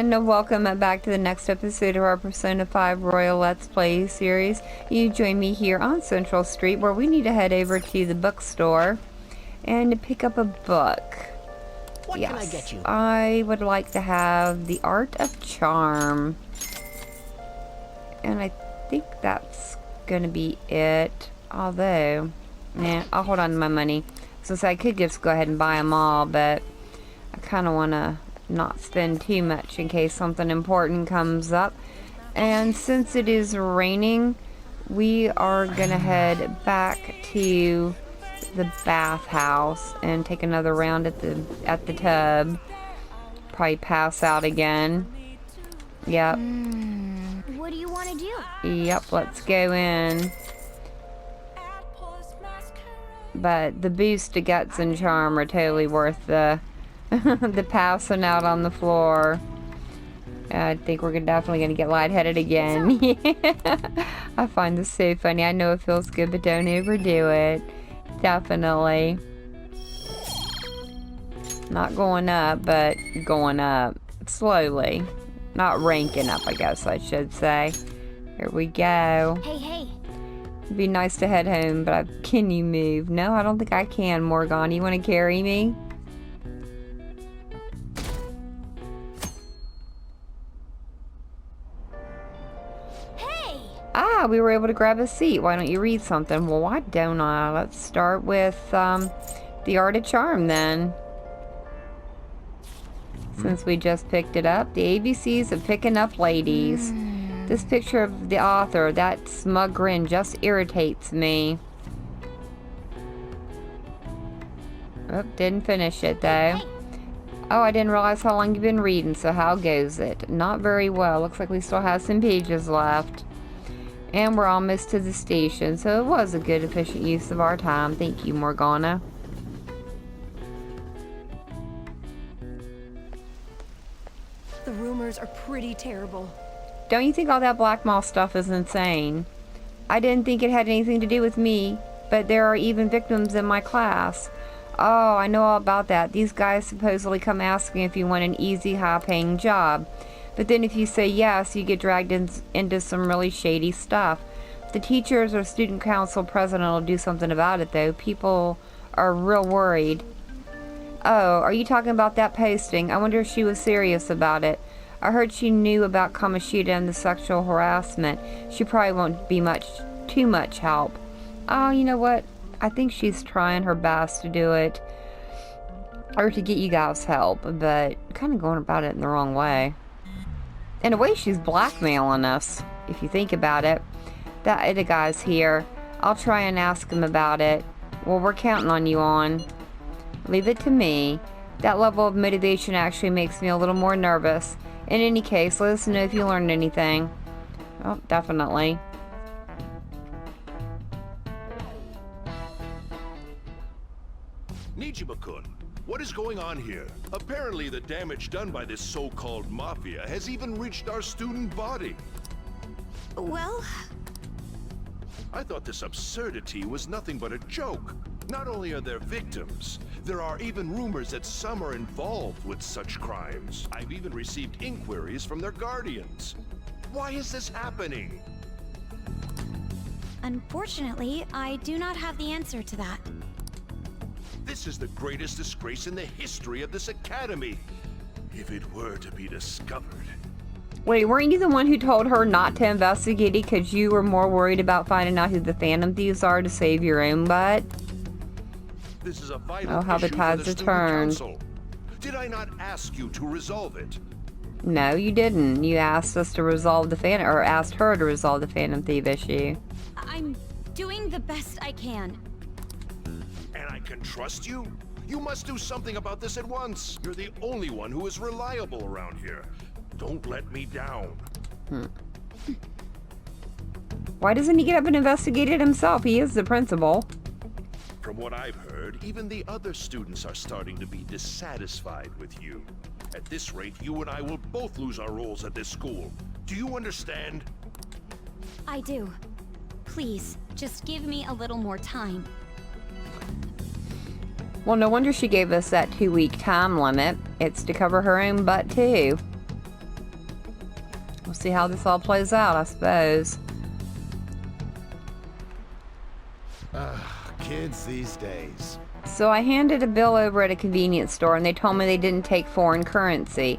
and welcome back to the next episode of our Persona 5 Royal Let's Play series. You join me here on Central Street, where we need to head over to the bookstore and pick up a book. What can I get you? I would like to have The Art of Charm. And I think that's gonna be it. Although, nah, I'll hold on to my money. So I could just go ahead and buy them all, but I kind of want to not spend too much in case something important comes up. And since it is raining, we are gonna head back to the bathhouse and take another round at the tub. Probably pass out again. Yep. What do you want to do? Yep, let's go in. But the boost to guts and charm are totally worth the the passing out on the floor. I think we're definitely gonna get lightheaded again. I find this so funny. I know it feels good, but don't overdo it. Definitely. Not going up, but going up slowly. Not ranking up, I guess I should say. Here we go. Hey. It'd be nice to head home, but can you move? No, I don't think I can, Morgan. You want to carry me? Hey! Ah, we were able to grab a seat. Why don't you read something? Well, why don't I? Let's start with The Art of Charm, then. Since we just picked it up. The ABCs of picking up ladies. This picture of the author, that smug grin, just irritates me. Oh, didn't finish it, though. Oh, I didn't realize how long you've been reading, so how goes it? Not very well. Looks like we still have some pages left. And we're almost to the station, so it was a good, efficient use of our time. Thank you, Morgana. The rumors are pretty terrible. Don't you think all that black moth stuff is insane? I didn't think it had anything to do with me, but there are even victims in my class. Oh, I know all about that. These guys supposedly come asking if you want an easy, high-paying job. But then if you say yes, you get dragged into some really shady stuff. The teachers or student council president will do something about it, though. People are real worried. Oh, are you talking about that posting? I wonder if she was serious about it. I heard she knew about Kamoshida and the sexual harassment. She probably won't be too much help. Oh, you know what? I think she's trying her best to do it. Or to get you guys help, but kind of going about it in the wrong way. In a way, she's blackmailing us, if you think about it. The guy's here. I'll try and ask him about it. Well, we're counting on you on. Leave it to me. That level of motivation actually makes me a little more nervous. In any case, let us know if you learned anything. Oh, definitely. Nijima-kun, what is going on here? Apparently the damage done by this so-called mafia has even reached our student body. Well... I thought this absurdity was nothing but a joke. Not only are there victims, there are even rumors that some are involved with such crimes. I've even received inquiries from their guardians. Why is this happening? Unfortunately, I do not have the answer to that. This is the greatest disgrace in the history of this academy. If it were to be discovered. Wait, weren't you the one who told her not to investigate it because you were more worried about finding out who the Phantom Thieves are to save your own butt? This is a vital Oh, how the issue tides for the have student turned. council. Did I not ask you to resolve it? No, you didn't. You asked us to resolve the Phantom, or asked her to resolve the Phantom Thief issue. I'm doing the best I can. And I can trust you? You must do something about this at once. You're the only one who is reliable around here. Don't let me down. Why doesn't he get up and investigate it himself? He is the principal. From what I've heard, even the other students are starting to be dissatisfied with you. At this rate, you and I will both lose our roles at this school. Do you understand? I do. Please, just give me a little more time. Well, no wonder she gave us that 2-week time limit. It's to cover her own butt, too. We'll see how this all plays out, I suppose. Kids these days. So I handed a bill over at a convenience store and they told me they didn't take foreign currency.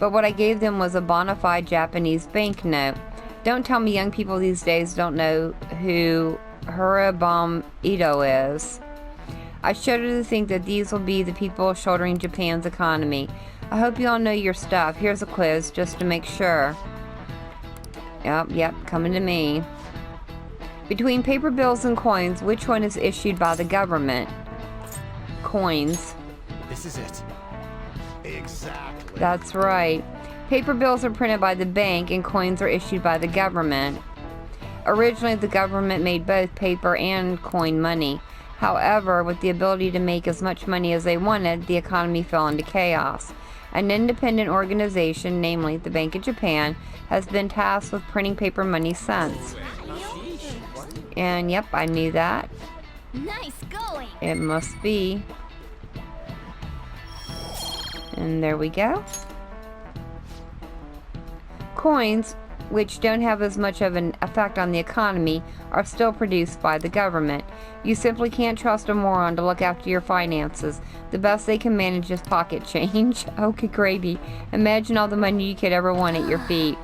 But what I gave them was a bona fide Japanese banknote. Don't tell me young people these days don't know who Hirobom Ito is. I shudder to think that these will be the people shouldering Japan's economy. I hope you all know your stuff. Here's a quiz just to make sure. Yep, coming to me. Between paper bills and coins, which one is issued by the government? Coins. This is it. Exactly. That's right. Paper bills are printed by the bank and coins are issued by the government. Originally, the government made both paper and coin money. However, with the ability to make as much money as they wanted, the economy fell into chaos. An independent organization, namely the Bank of Japan, has been tasked with printing paper money since. And yep, I knew that. Nice going. It must be. And there we go. Coins, which don't have as much of an effect on the economy, are still produced by the government. You simply can't trust a moron to look after your finances. The best they can manage is pocket change. Oh, good gravy. Imagine all the money you could ever want at your feet.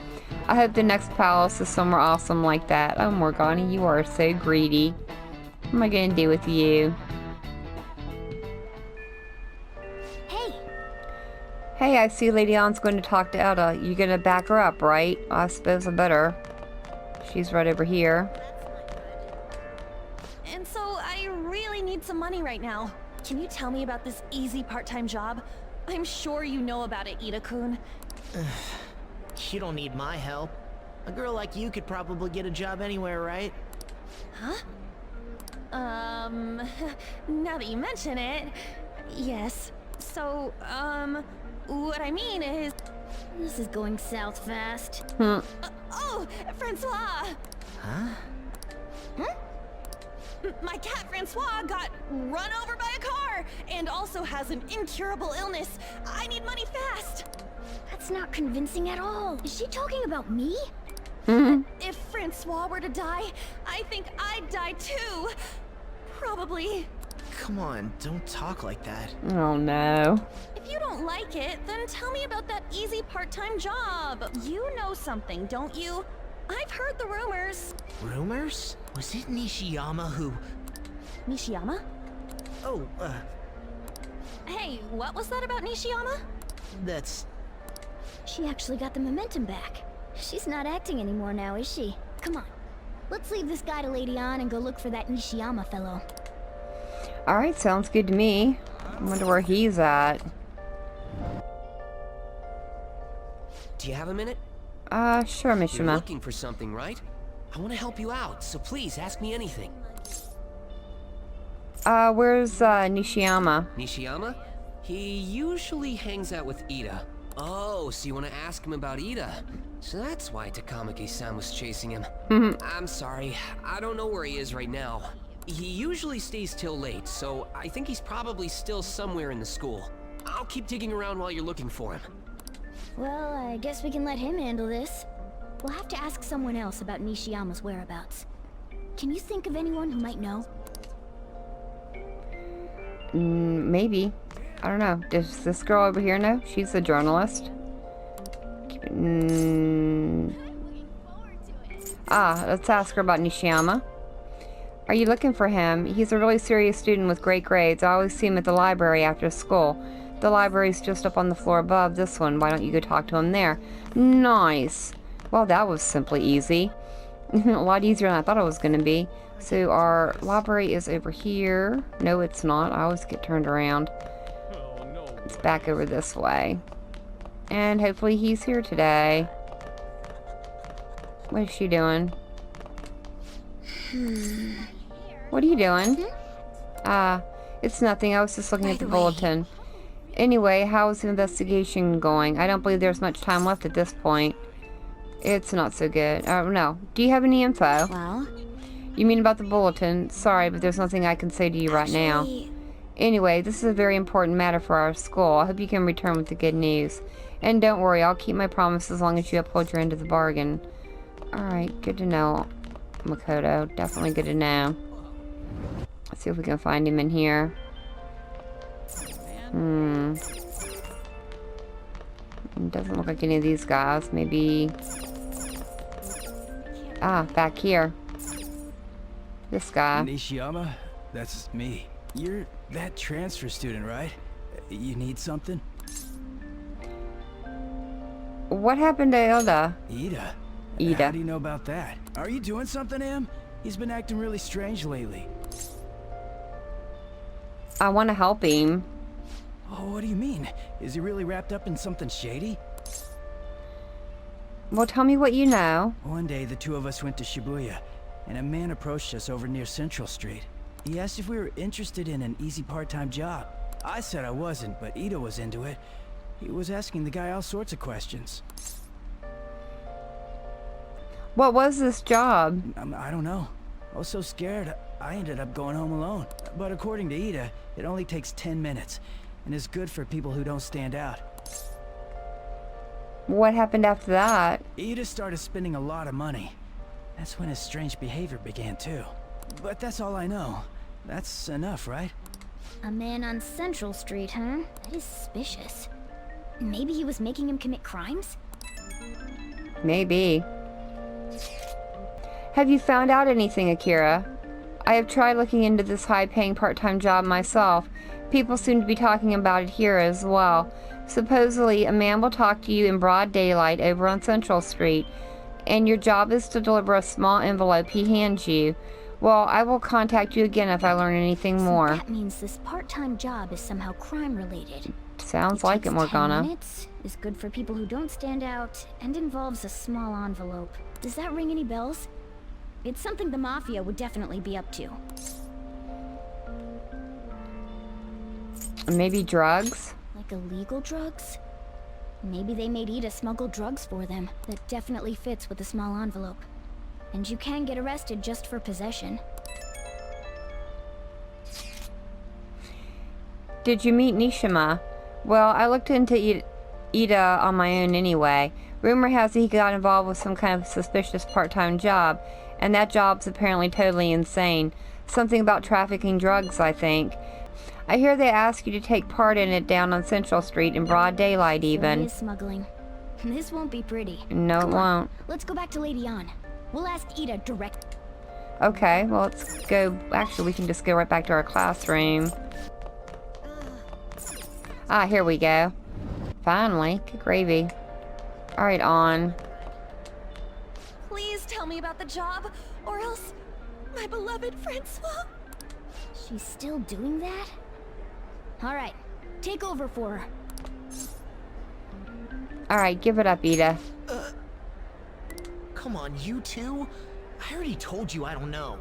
I hope the next palace is somewhere awesome like that. Oh, Morgana, you are so greedy. What am I going to do with you? Hey, I see Lady Ann's going to talk to Etta. You going to back her up, right? I suppose I better. She's right over here. And so I really need some money right now. Can you tell me about this easy part-time job? I'm sure you know about it, Ida-kun. You don't need my help. A girl like you could probably get a job anywhere, right? Huh? Now that you mention it, yes. So, what I mean is... This is going south fast. Oh, Francois! Huh? My cat Francois got run over by a car and also has an incurable illness. I need money fast. That's not convincing at all. Is she talking about me? If Francois were to die, I think I'd die too. Probably. Come on, don't talk like that. Oh no. If you don't like it, then tell me about that easy part-time job. You know something, don't you? I've heard the rumors. Rumors? Was it Nishiyama who... Nishiyama? Oh, Hey, what was that about Nishiyama? that's... She actually got the momentum back. She's not acting anymore now, is she? Come on. Let's leave this guy to Lady Ann and go look for that Nishiyama fellow. Alright, sounds good to me. I wonder where he's at. Do you have a minute? Sure, You're Mishima. looking for something, right? I want to help you out, so please ask me anything. Where's, Nishiyama? Nishiyama? He usually hangs out with Ida. Oh, so you want to ask him about Ida? So that's why Takamaki-san was chasing him. I'm sorry, I don't know where he is right now. He usually stays till late, so I think he's probably still somewhere in the school. I'll keep digging around while you're looking for him. Well, I guess we can let him handle this. We'll have to ask someone else about Nishiyama's whereabouts. Can you think of anyone who might know? Maybe. I don't know. Does this girl over here know? She's a journalist. Let's ask her about Nishiyama. Are you looking for him? He's a really serious student with great grades. I always see him at the library after school. The library's just up on the floor above this one. Why don't you go talk to him there? Nice. Well, that was simply easy. A lot easier than I thought it was going to be. So our library is over here. No, it's not. I always get turned around. It's back over this way. And hopefully he's here today. What is she doing? What are you doing? It's nothing. I was just looking at the bulletin. Anyway, how is the investigation going? I don't believe there's much time left at this point. It's not so good. No. Do you have any info? Well, You mean about the bulletin? Sorry, but there's nothing I can say to you right now. Anyway, this is a very important matter for our school. I hope you can return with the good news. And don't worry, I'll keep my promise as long as you uphold your end of the bargain. Alright, good to know, Makoto. Definitely good to know. Let's see if we can find him in here. Doesn't look like any of these guys. Maybe... Ah, back here. This guy. Nishiyama? That's me. You're that transfer student, right? You need something? What happened to Ida? Ida? Ida. How do you know about that? Are you doing something to him? He's been acting really strange lately. I want to help him. Oh, what do you mean? Is he really wrapped up in something shady? Well, tell me what you know. One day, the two of us went to Shibuya, and a man approached us over near Central Street. He asked if we were interested in an easy part-time job. I said I wasn't, but Ida was into it. He was asking the guy all sorts of questions. What was this job? I don't know. I was so scared, I ended up going home alone. But according to Ida, it only takes 10 minutes, and is good for people who don't stand out. What happened after that? Ida started spending a lot of money. That's when his strange behavior began too. But that's all I know. That's enough, right? A man on Central Street, huh? That is suspicious. Maybe he was making him commit crimes? Maybe. Have you found out anything, Akira? I have tried looking into this high-paying part-time job myself. People seem to be talking about it here as well. Supposedly, a man will talk to you in broad daylight over on Central Street, and your job is to deliver a small envelope he hands you. Well, I will contact you again if I learn anything more. So that means this part-time job is somehow crime-related. Sounds like it, Morgana. 10 minutes, is good for people who don't stand out, and involves a small envelope. Does that ring any bells? It's something the Mafia would definitely be up to. Maybe drugs? Like illegal drugs? Maybe they made Ida smuggle drugs for them. That definitely fits with a small envelope. And you can get arrested just for possession. Did you meet Nishima? Well, I looked into Ida on my own anyway. Rumor has it he got involved with some kind of suspicious part-time job, and that job's apparently totally insane. Something about trafficking drugs, I think. I hear they ask you to take part in it down on Central Street in broad daylight even. So it is smuggling. This won't be pretty. No, it won't. Let's go back to Lady Ann. We'll ask Ida direct. Okay, well, let's go. Actually, we can just go right back to our classroom. Ah, here we go. Finally. Good gravy. Alright, on. Please tell me about the job, or else my beloved Francois. She's still doing that? Alright, take over for her. Alright, give it up, Ida. Come on, you two? I already told you I don't know.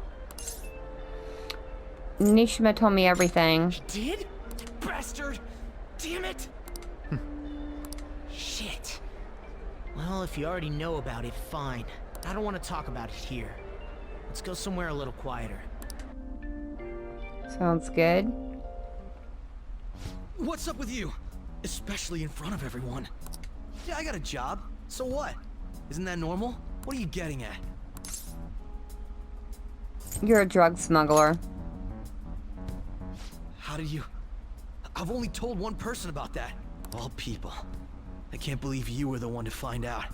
Nishima told me everything. He did? Bastard! Damn it! Shit. Well, if you already know about it, fine. I don't want to talk about it here. Let's go somewhere a little quieter. Sounds good. What's up with you? Especially in front of everyone. Yeah, I got a job. So what? Isn't that normal? What are you getting at? You're a drug smuggler. How did you... I've only told one person about that. Of all people. I can't believe you were the one to find out.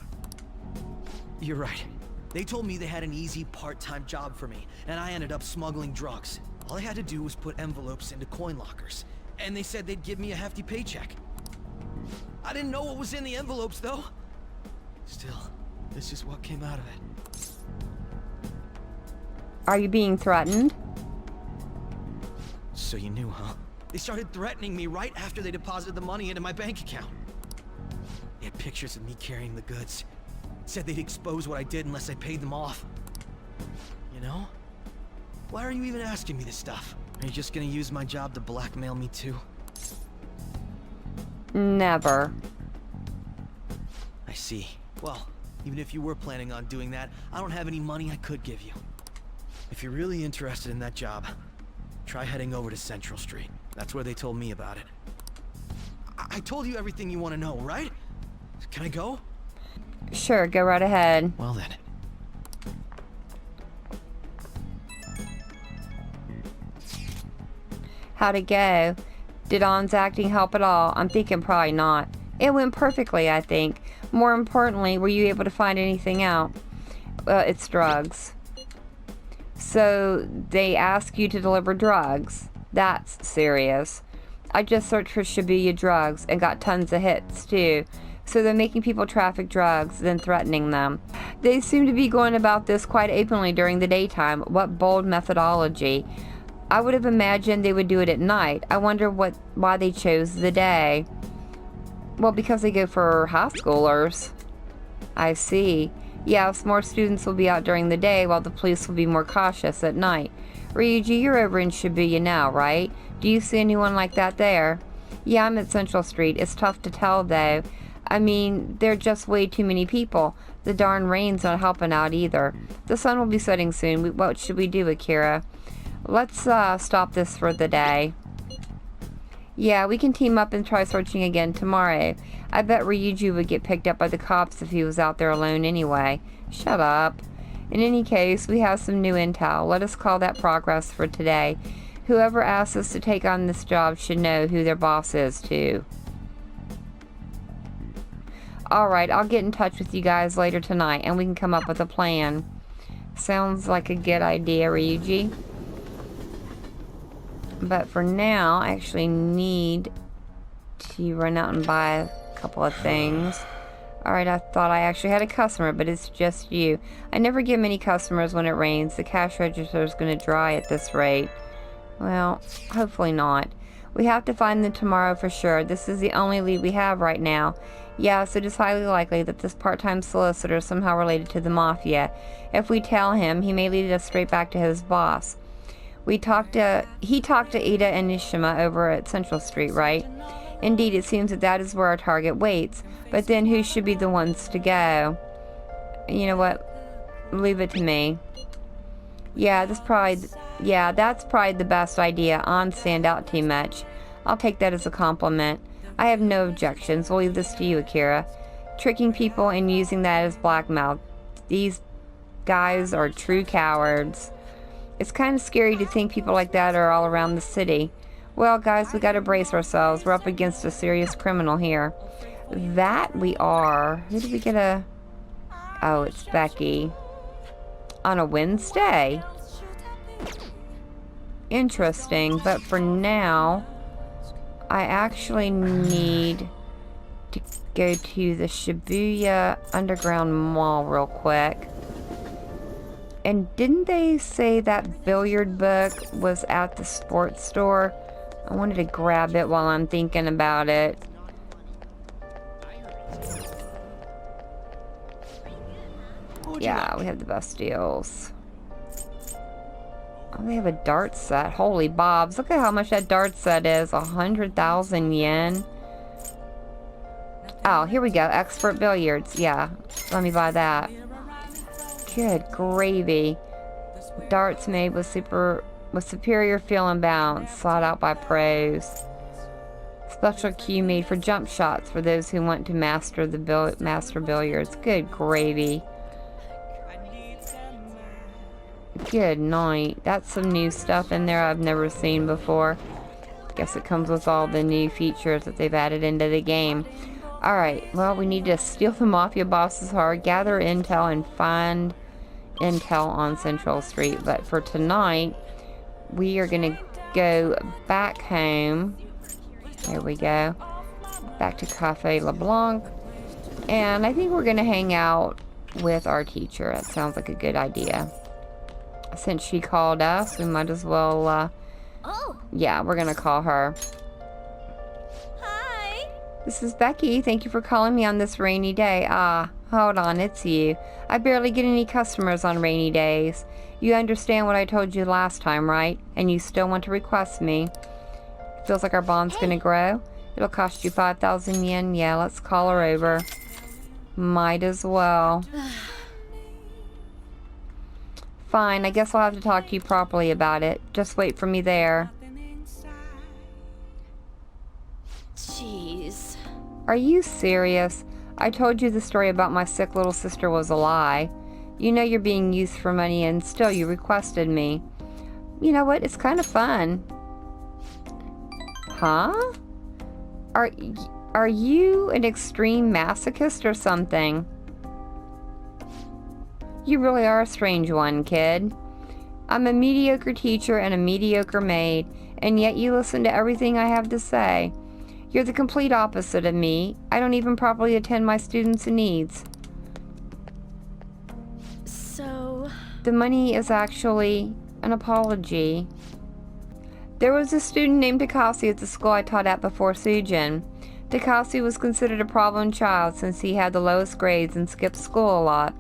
You're right. They told me they had an easy part-time job for me, and I ended up smuggling drugs. All I had to do was put envelopes into coin lockers, and they said they'd give me a hefty paycheck. I didn't know what was in the envelopes, though. Still, this is what came out of it. Are you being threatened? So you knew, huh? They started threatening me right after they deposited the money into my bank account. They had pictures of me carrying the goods. Said they'd expose what I did unless I paid them off. You know? Why are you even asking me this stuff? Are you just gonna use my job to blackmail me too? Never. I see. Well, even if you were planning on doing that, I don't have any money I could give you. If you're really interested in that job, try heading over to Central Street. That's where they told me about it. I told you everything you want to know, right? Can I go? Sure, go right ahead. Well then. How'd it go? Did On's acting help at all? I'm thinking probably not. It went perfectly, I think. More importantly, were you able to find anything out? It's drugs. So, they ask you to deliver drugs. That's serious. I just searched for Shibuya drugs and got tons of hits, too. So they're making people traffic drugs, then threatening them. They seem to be going about this quite openly during the daytime. What bold methodology. I would have imagined they would do it at night. I wonder why they chose the day. Well, because they go for high schoolers. I see. Yes, more students will be out during the day while the police will be more cautious at night. Ryuji, you're over in Shibuya now, right? Do you see anyone like that there? Yeah, I'm at Central Street. It's tough to tell, though. I mean, there are just way too many people. The darn rain's not helping out either. The sun will be setting soon. What should we do, Akira? Let's stop this for the day. Yeah, we can team up and try searching again tomorrow. I bet Ryuji would get picked up by the cops if he was out there alone anyway. Shut up. In any case, we have some new intel. Let us call that progress for today. Whoever asks us to take on this job should know who their boss is, too. Alright, I'll get in touch with you guys later tonight, and we can come up with a plan. Sounds like a good idea, Ryuji. But for now, I actually need to run out and buy a couple of things. Alright, I thought I actually had a customer, but it's just you. I never get many customers when it rains. The cash register is going to dry at this rate. Well, hopefully not. We have to find them tomorrow for sure. This is the only lead we have right now. Yes, it is highly likely that this part-time solicitor is somehow related to the Mafia. If we tell him, he may lead us straight back to his boss. He talked to Ida and Nishima over at Central Street, right? Indeed, it seems that is where our target waits. But then who should be the ones to go? You know what? Leave it to me. Yeah, that's probably the best idea. On stand out too much. I'll take that as a compliment. I have no objections. We'll leave this to you, Akira. Tricking people and using that as blackmail. These guys are true cowards. It's kind of scary to think people like that are all around the city. Well, guys, we gotta brace ourselves. We're up against a serious criminal here. That we are. Who did we get a... Oh, it's Becky. On a Wednesday. Interesting, but for now, I actually need to go to the Shibuya Underground Mall real quick. And didn't they say that billiard book was at the sports store? I wanted to grab it while I'm thinking about it. Yeah, we have the best deals. Oh, they have a dart set. Holy bobs. Look at how much that dart set is. 100,000 yen. Oh, here we go. Expert billiards. Yeah, let me buy that. Good gravy. Darts made with superior feel and bounce. Sought out by pros. Special cue made for jump shots for those who want to master billiards. Good gravy. Good night. That's some new stuff in there I've never seen before. Guess it comes with all the new features that they've added into the game. Alright, well, we need to steal the Mafia boss's heart, gather intel, and find intel on Central Street. But for tonight, we are going to go back home. There we go. Back to Cafe LeBlanc. And I think we're going to hang out with our teacher. That sounds like a good idea. Since she called us, we might as well, yeah, we're gonna call her. Hi! This is Becky. Thank you for calling me on this rainy day. Ah, hold on, it's you. I barely get any customers on rainy days. You understand what I told you last time, right? And you still want to request me. Feels like our bond's gonna grow. It'll cost you 5,000 yen. Yeah, let's call her over. Might as well. Fine, I guess I'll have to talk to you properly about it. Just wait for me there. Are you serious? I told you the story about my sick little sister was a lie. You know you're being used for money and still you requested me. You know what? It's kind of fun. Huh? Are you an extreme masochist or something? You really are a strange one, kid. I'm a mediocre teacher and a mediocre maid, and yet you listen to everything I have to say. You're the complete opposite of me. I don't even properly attend my students' needs. So... The money is actually an apology. There was a student named Takasi at the school I taught at before Sujin. Takasi was considered a problem child since he had the lowest grades and skipped school a lot.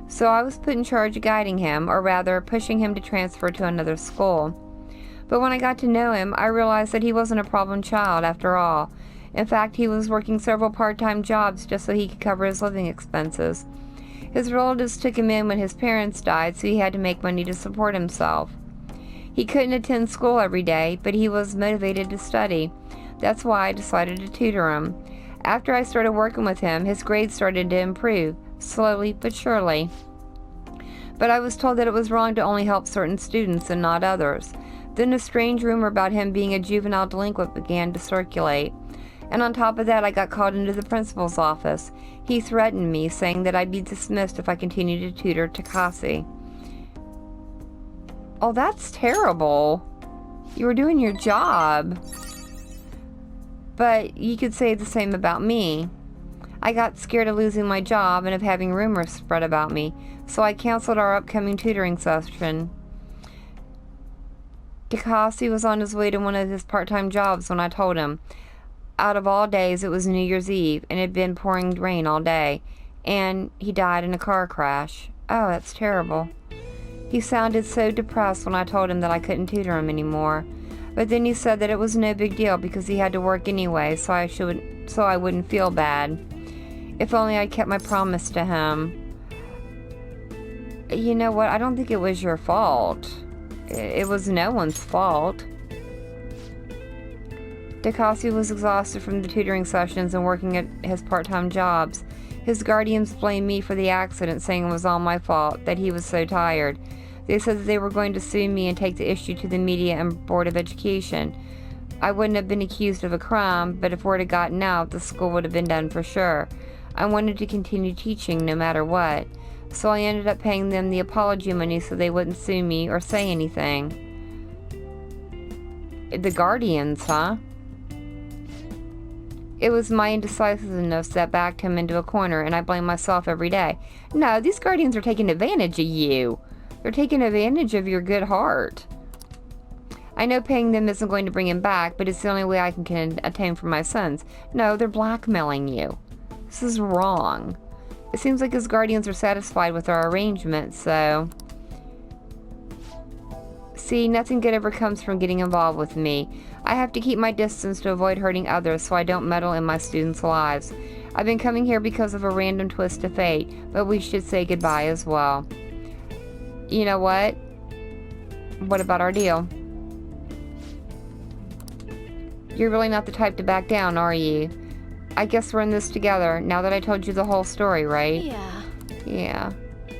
So I was put in charge of guiding him, or rather, pushing him to transfer to another school. But when I got to know him, I realized that he wasn't a problem child after all. In fact, he was working several part-time jobs just so he could cover his living expenses. His relatives took him in when his parents died, so he had to make money to support himself. He couldn't attend school every day, but he was motivated to study. That's why I decided to tutor him. After I started working with him, his grades started to improve, slowly but surely. But I was told that it was wrong to only help certain students and not others. Then a strange rumor about him being a juvenile delinquent began to circulate. And on top of that, I got called into the principal's office. He threatened me, saying that I'd be dismissed if I continued to tutor Takasi. Oh, that's terrible. You were doing your job. But you could say the same about me. I got scared of losing my job and of having rumors spread about me, so I canceled our upcoming tutoring session. Takasi was on his way to one of his part-time jobs when I told him. Out of all days, it was New Year's Eve, and it had been pouring rain all day, and he died in a car crash. Oh, that's terrible. He sounded so depressed when I told him that I couldn't tutor him anymore. But then he said that it was no big deal because he had to work anyway, so I wouldn't feel bad. If only I'd kept my promise to him. You know what? I don't think it was your fault. It was no one's fault. Takasi was exhausted from the tutoring sessions and working at his part-time jobs. His guardians blamed me for the accident, saying it was all my fault, that he was so tired. They said that they were going to sue me and take the issue to the media and Board of Education. I wouldn't have been accused of a crime, but if word had gotten out, the school would have been done for sure. I wanted to continue teaching no matter what, so I ended up paying them the apology money so they wouldn't sue me or say anything. The guardians, huh? It was my indecisiveness that backed him into a corner, and I blame myself every day. No, these guardians are taking advantage of you. They're taking advantage of your good heart. I know paying them isn't going to bring him back, but it's the only way I can atone for my sons. No, they're blackmailing you. This is wrong. It seems like his guardians are satisfied with our arrangement, so... See, nothing good ever comes from getting involved with me. I have to keep my distance to avoid hurting others so I don't meddle in my students' lives. I've been coming here because of a random twist of fate, but we should say goodbye as well. You know what? What about our deal? You're really not the type to back down, are you? I guess we're in this together, now that I told you the whole story, right? Yeah. Yeah.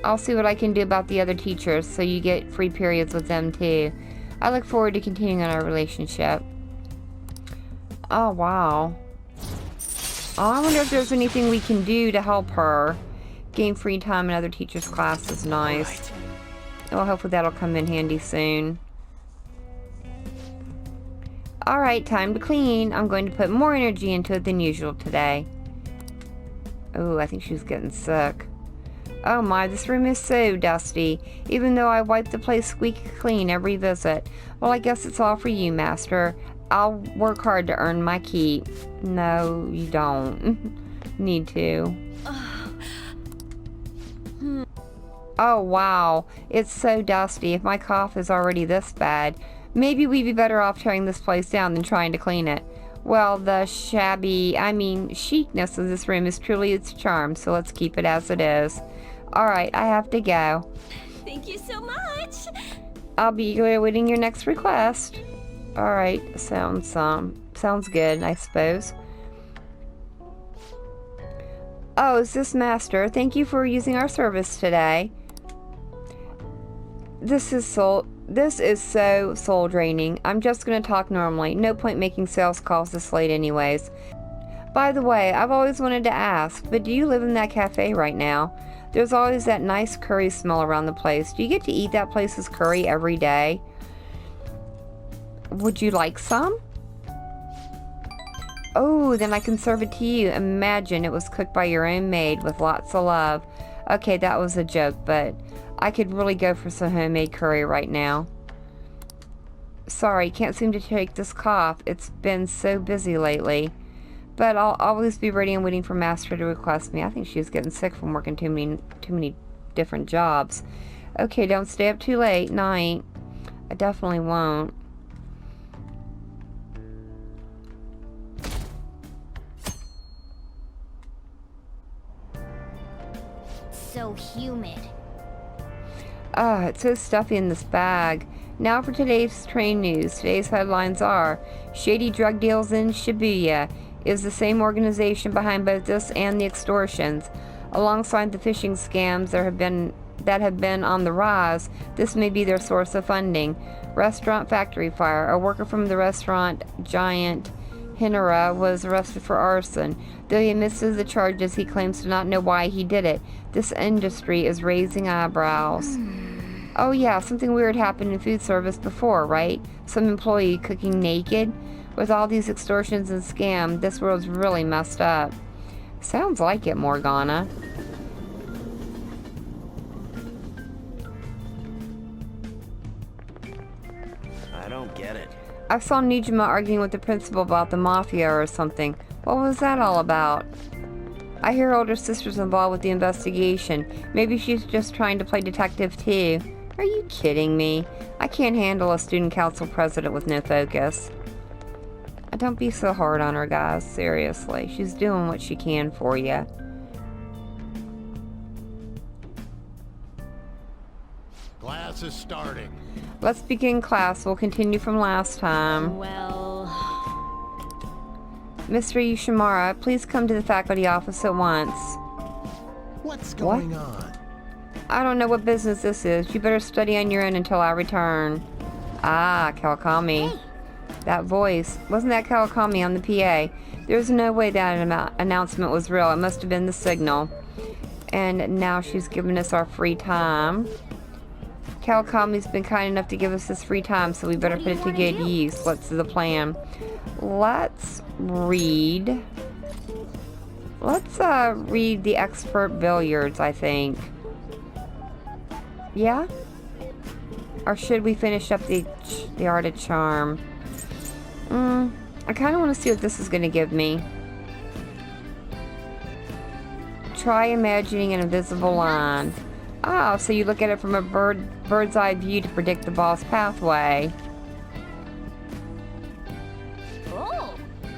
I'll see what I can do about the other teachers, so you get free periods with them too. I look forward to continuing our relationship. Oh, wow. Oh, I wonder if there's anything we can do to help her. Gain free time in other teachers' class is nice. Well, hopefully that'll come in handy soon. Alright, time to clean. I'm going to put more energy into it than usual today. Oh, I think she's getting sick. Oh my, this room is so dusty, even though I wipe the place squeaky clean every visit. Well, I guess it's all for you, Master. I'll work hard to earn my keep. No, you don't. Need to. Oh wow, it's so dusty. If my cough is already this bad, maybe we'd be better off tearing this place down than trying to clean it. Well, the chicness of this room is truly its charm, so let's keep it as it is. Alright, I have to go. Thank you so much. I'll be awaiting your next request. Alright, sounds good, I suppose. Oh, is this Master? Thank you for using our service today. This is so soul draining. I'm just gonna talk normally. No point making sales calls this late anyways. By the way, I've always wanted to ask, but do you live in that cafe right now? There's always that nice curry smell around the place. Do you get to eat that place's curry every day? Would you like some? Oh, then I can serve it to you. Imagine it was cooked by your own maid with lots of love. Okay, that was a joke, but I could really go for some homemade curry right now. Sorry, can't seem to take this cough. It's been so busy lately. But I'll always be ready and waiting for Master to request me. I think she was getting sick from working too many different jobs. Okay, don't stay up too late. Night. I definitely won't. So humid. Ah, it's so stuffy in this bag. Now for today's train news. Today's headlines are: Shady drug deals in Shibuya is the same organization behind both this and the extortions. Alongside the phishing scams that have been on the rise, this may be their source of funding. Restaurant factory fire. A worker from the restaurant giant Hinura was arrested for arson. Though he misses the charges, he claims to not know why he did it. This industry is raising eyebrows. Oh yeah, something weird happened in food service before, right? Some employee cooking naked? With all these extortions and scams, this world's really messed up. Sounds like it, Morgana. I don't get it. I saw Nijima arguing with the principal about the mafia or something. What was that all about? I hear older sister's involved with the investigation. Maybe she's just trying to play detective too. Are you kidding me? I can't handle a student council president with no focus. Don't be so hard on her, guys. Seriously. She's doing what she can for you. Class is starting. Let's begin class. We'll continue from last time. Well... Mr. Yoshimura, please come to the faculty office at once. What's going on? I don't know what business this is. You better study on your own until I return. Ah, Kawakami. That voice. Wasn't that Kawakami on the PA? There's no way that announcement was real. It must have been the signal. And now she's giving us our free time. Kawakami's been kind enough to give us this free time, so we better put it to good use. What's the plan? Let's read. Let's read the expert billiards, I think. Yeah? Or should we finish up the art of charm? I kind of want to see what this is going to give me. Try imagining an invisible line. Oh, so you look at it from a bird's eye view to predict the ball's pathway. Oh.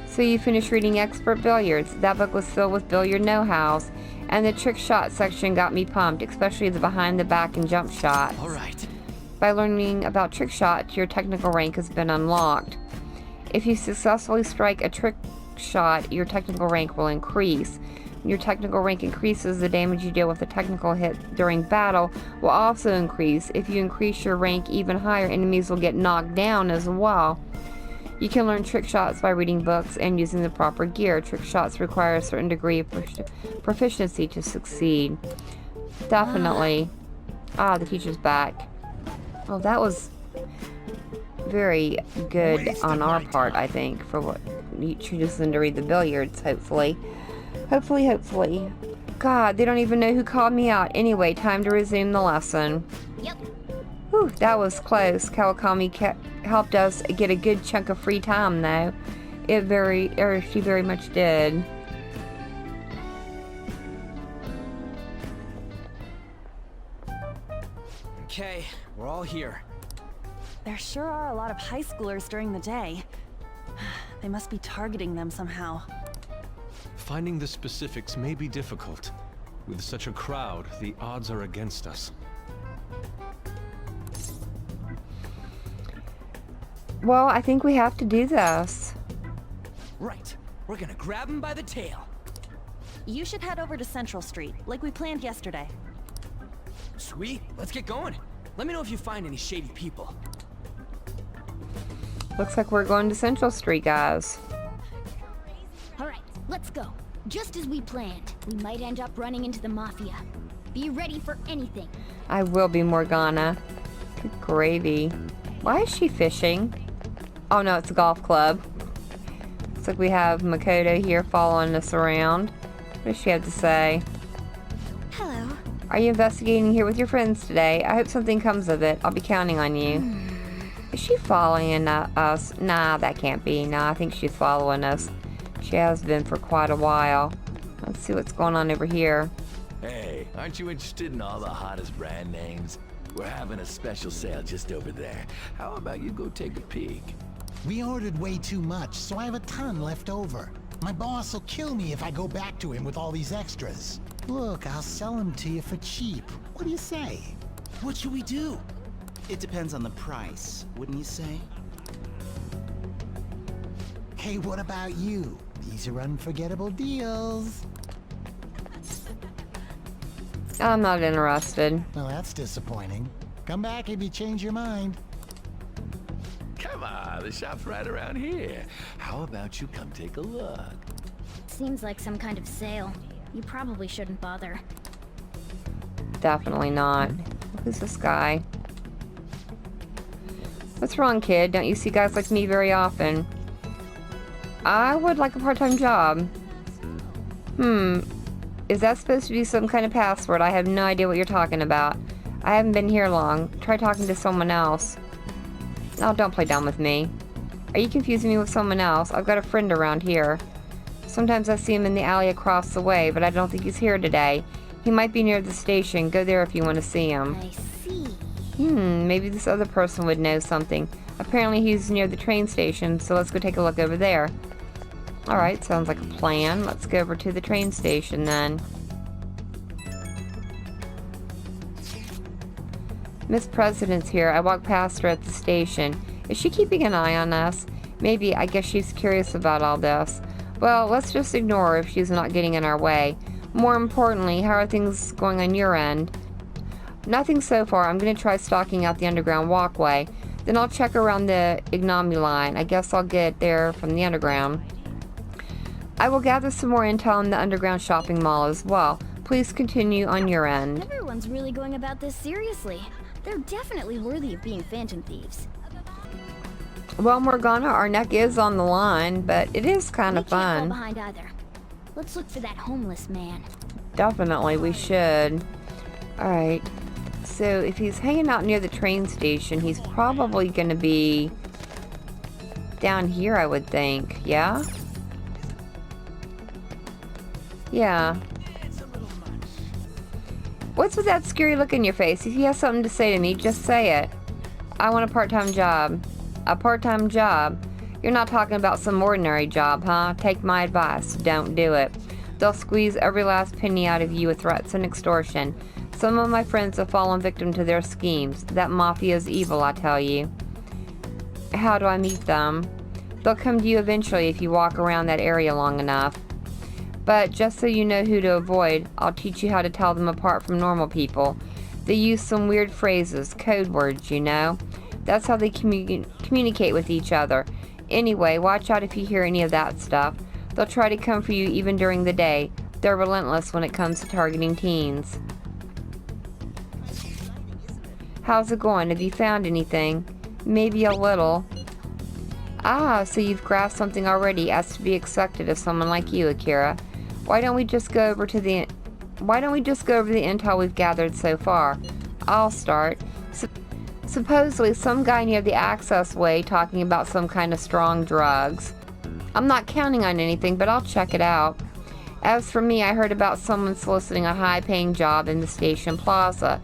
So you finish reading Expert Billiards. That book was filled with billiard know-hows, and the trick shot section got me pumped, especially the behind the back and jump shots. All right. By learning about trick shots, your technical rank has been unlocked. If you successfully strike a trick shot, your technical rank will increase. When your technical rank increases, the damage you deal with a technical hit during battle will also increase. If you increase your rank even higher, enemies will get knocked down as well. You can learn trick shots by reading books and using the proper gear. Trick shots require a certain degree of proficiency to succeed. Definitely. Ah, the teacher's back. Oh, that was very good on our part, I think, for what you choose them to read the billiards, hopefully. Hopefully. God, they don't even know who called me out. Anyway, time to resume the lesson. Yep. Whew, that was close. Kawakami helped us get a good chunk of free time, though. She very much did. Okay, we're all here. There sure are a lot of high schoolers during the day. They must be targeting them somehow. Finding the specifics may be difficult. With such a crowd, the odds are against us. Well, I think we have to do this. Right. We're gonna grab him by the tail. You should head over to Central Street, like we planned yesterday. Sweet, let's get going. Let me know if you find any shady people. Looks like we're going to Central Street, guys. Alright, let's go. Just as we planned, we might end up running into the Mafia. Be ready for anything. I will be, Morgana. Good gravy. Why is she fishing? Oh no, it's a golf club. Looks like we have Makoto here following us around. What does she have to say? Hello. Are you investigating here with your friends today? I hope something comes of it. I'll be counting on you. Is she following us? Nah, that can't be. Nah, I think she's following us. She has been for quite a while. Let's see what's going on over here. Hey, aren't you interested in all the hottest brand names? We're having a special sale just over there. How about you go take a peek? We ordered way too much, so I have a ton left over. My boss will kill me if I go back to him with all these extras. Look, I'll sell them to you for cheap. What do you say? What should we do? It depends on the price, wouldn't you say? Hey, what about you? These are unforgettable deals. I'm not interested. Well, that's disappointing. Come back if you change your mind. Come on, the shop's right around here. How about you come take a look? Seems like some kind of sale. You probably shouldn't bother. Definitely not. Who's this guy? What's wrong, kid? Don't you see guys like me very often? I would like a part-time job. Is that supposed to be some kind of password? I have no idea what you're talking about. I haven't been here long. Try talking to someone else. Oh, don't play dumb with me. Are you confusing me with someone else? I've got a friend around here. Sometimes I see him in the alley across the way, but I don't think he's here today. He might be near the station. Go there if you want to see him. I see. Maybe this other person would know something. Apparently he's near the train station, so let's go take a look over there. Alright, sounds like a plan. Let's go over to the train station then. Miss President's here. I walked past her at the station. Is she keeping an eye on us? Maybe. I guess she's curious about all this. Well, let's just ignore her if she's not getting in our way. More importantly, how are things going on your end? Nothing so far. I'm going to try stalking out the underground walkway. Then I'll check around the Ignomi line. I guess I'll get there from the underground. I will gather some more intel in the underground shopping mall as well. Please continue on your end. Everyone's really going about this seriously. They're definitely worthy of being phantom thieves. Well, Morgana, our neck is on the line, but it is kind of fun. We can't fall behind either. Let's look for that homeless man. Definitely, we should. Alright. So, if he's hanging out near the train station, he's probably going to be down here, I would think. Yeah? Yeah. What's with that scary look in your face? If you have something to say to me, just say it. I want a part-time job. A part-time job? You're not talking about some ordinary job, huh? Take my advice. Don't do it. They'll squeeze every last penny out of you with threats and extortion. Some of my friends have fallen victim to their schemes. That mafia is evil, I tell you. How do I meet them? They'll come to you eventually if you walk around that area long enough. But just so you know who to avoid, I'll teach you how to tell them apart from normal people. They use some weird phrases, code words, you know. That's how they communicate with each other. Anyway, watch out if you hear any of that stuff. They'll try to come for you even during the day. They're relentless when it comes to targeting teens. How's it going? Have you found anything? Maybe a little. Ah, so you've grasped something already as to be expected of someone like you, Akira. Why don't we just go over the intel we've gathered so far? I'll start. Supposedly some guy near the access way talking about some kind of strong drugs. I'm not counting on anything, but I'll check it out. As for me, I heard about someone soliciting a high-paying job in the station plaza.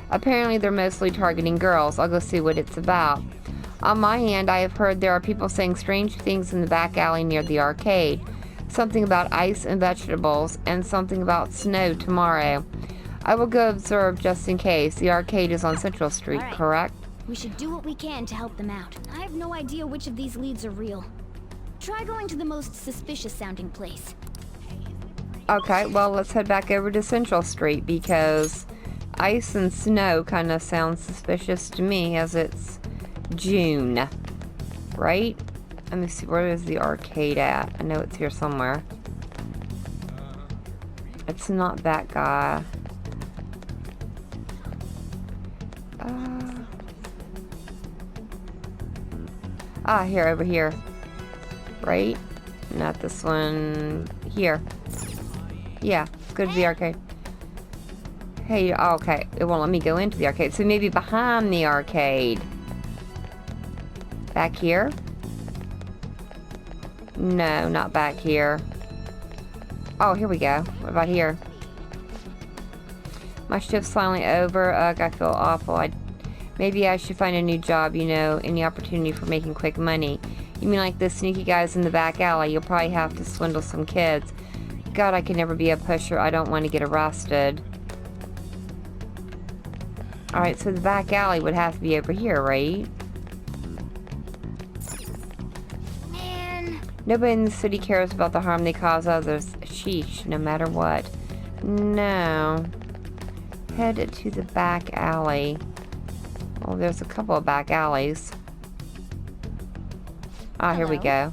Apparently they're mostly targeting girls. I'll go see what it's about. On my end, I have heard there are people saying strange things in the back alley near the arcade. Something about ice and vegetables, and something about snow tomorrow. I will go observe just in case. The arcade is on Central Street, All right. Correct? We should do what we can to help them out. I have no idea which of these leads are real. Try going to the most suspicious sounding place. Okay, well, let's head back over to Central Street because ice and snow kind of sounds suspicious to me as it's June, right? Let me see, where is the arcade at? I know it's here somewhere. It's not that guy. Here, over here. Right? Not this one. Here. Yeah, go to the arcade. Hey, okay. It won't let me go into the arcade. So maybe behind the arcade. Back here? No, not back here. Oh, here we go. What about here? My shift's finally over. Ugh, I feel awful. Maybe I should find a new job, you know, any opportunity for making quick money. You mean like the sneaky guys in the back alley? You'll probably have to swindle some kids. God, I could never be a pusher. I don't want to get arrested. Alright, so the back alley would have to be over here, right? Man. Nobody in the city cares about the harm they cause others. Sheesh, no matter what. No. Head to the back alley. Well, there's a couple of back alleys. Ah, here we go.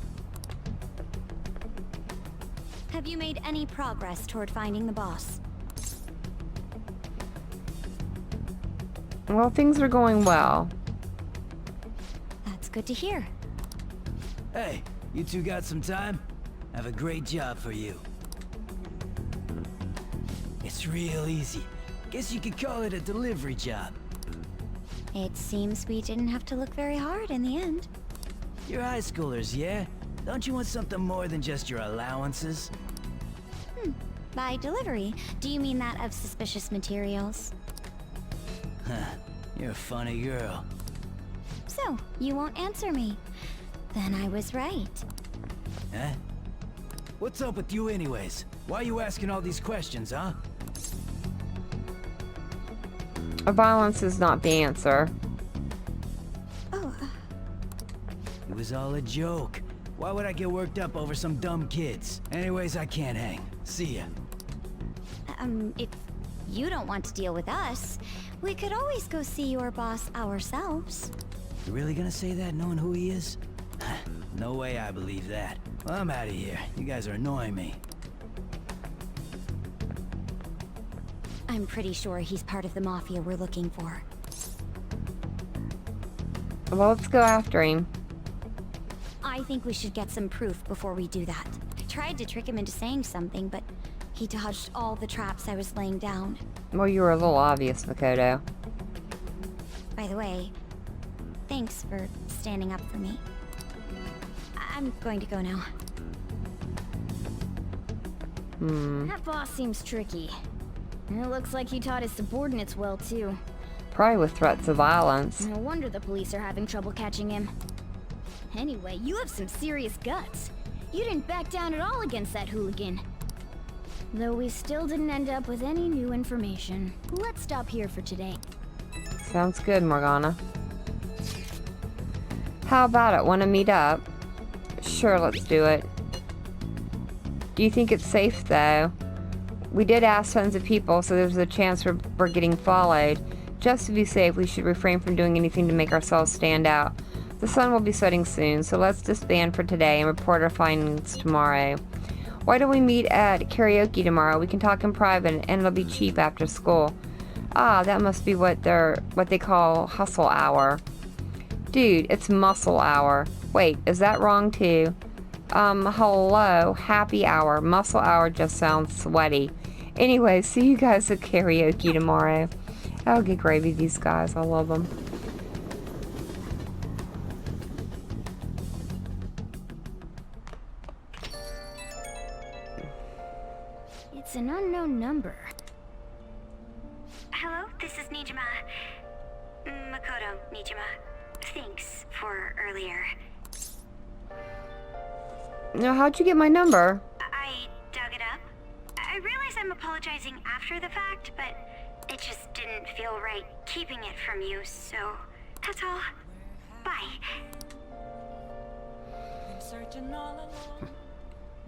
Have you made any progress toward finding the boss? Well, things are going well. That's good to hear. Hey, you two got some time? I have a great job for you. It's real easy. Guess you could call it a delivery job. It seems we didn't have to look very hard in the end. You're high schoolers, yeah? Don't you want something more than just your allowances? By delivery, do you mean that of suspicious materials? Huh, you're a funny girl. So, you won't answer me. Then I was right. Huh? What's up with you anyways? Why are you asking all these questions, huh? Violence is not the answer. Oh. It was all a joke. Why would I get worked up over some dumb kids? Anyways, I can't hang. See ya. If you don't want to deal with us, we could always go see your boss ourselves. You really gonna say that knowing who he is? No way I believe that. Well, I'm out of here. You guys are annoying me. I'm pretty sure he's part of the mafia we're looking for. Well, let's go after him. I think we should get some proof before we do that. I tried to trick him into saying something, but he dodged all the traps I was laying down. Well, you were a little obvious, Makoto. By the way, thanks for standing up for me. I'm going to go now. That boss seems tricky. It looks like he taught his subordinates well, too. Probably with threats of violence. No wonder the police are having trouble catching him. Anyway, you have some serious guts. You didn't back down at all against that hooligan. Though we still didn't end up with any new information. Let's stop here for today. Sounds good, Morgana. How about it? Want to meet up? Sure, let's do it. Do you think it's safe, though? We did ask tons of people, so there's a chance we're getting followed. Just to be safe, we should refrain from doing anything to make ourselves stand out. The sun will be setting soon, so let's disband for today and report our findings tomorrow. Why don't we meet at karaoke tomorrow? We can talk in private, and it'll be cheap after school. Ah, that must be what they call hustle hour. Dude, it's muscle hour. Wait, is that wrong too? Hello, happy hour. Muscle hour just sounds sweaty. Anyway, see you guys at karaoke tomorrow. I'll get gravy, these guys. I love them. It's an unknown number. Hello, this is Nijima. Makoto Nijima. Thanks for earlier. Now, how'd you get my number? I dug it up. I realize I'm apologizing after the fact, but it just didn't feel right keeping it from you, so that's all. Bye.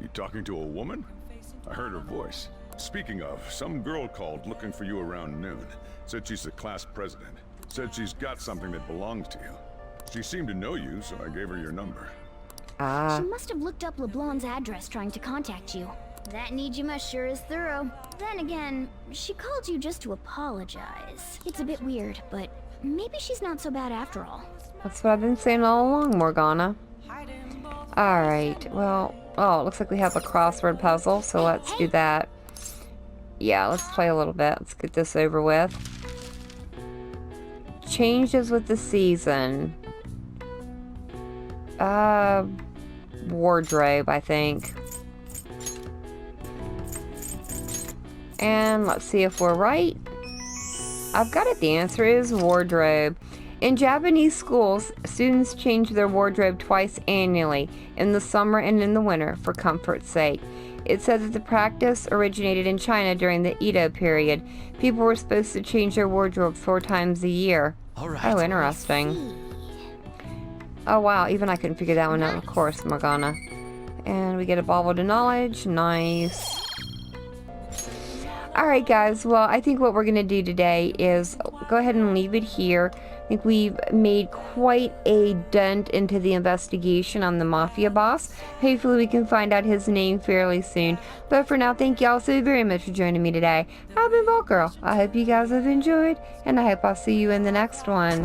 You talking to a woman? I heard her voice. Speaking of, some girl called looking for you around noon. Said she's the class president. Said she's got something that belongs to you. She seemed to know you, so I gave her your number. She must have looked up LeBlanc's address trying to contact you. That Nijima sure is thorough. Then again, she called you just to apologize. It's a bit weird, but maybe she's not so bad after all. That's what I've been saying all along, Morgana. Alright, well, oh, it looks like we have a crossword puzzle, so let's do that. Yeah, let's play a little bit. Let's get this over with. Changes with the season. Wardrobe, I think. And let's see if we're right. I've got it. The answer is wardrobe. In Japanese schools, students change their wardrobe twice annually, in the summer and in the winter, for comfort's sake. It said that the practice originated in China during the Edo period. People were supposed to change their wardrobe 4 times a year. Oh, interesting. Oh, wow. Even I couldn't figure that one out, of course, Morgana. And we get a bauble to knowledge. Nice. Alright, guys. Well, I think what we're going to do today is go ahead and leave it here. I think we've made quite a dent into the investigation on the Mafia boss. Hopefully we can find out his name fairly soon. But for now, thank you all so very much for joining me today. I've been Vault Girl. I hope you guys have enjoyed, and I hope I'll see you in the next one.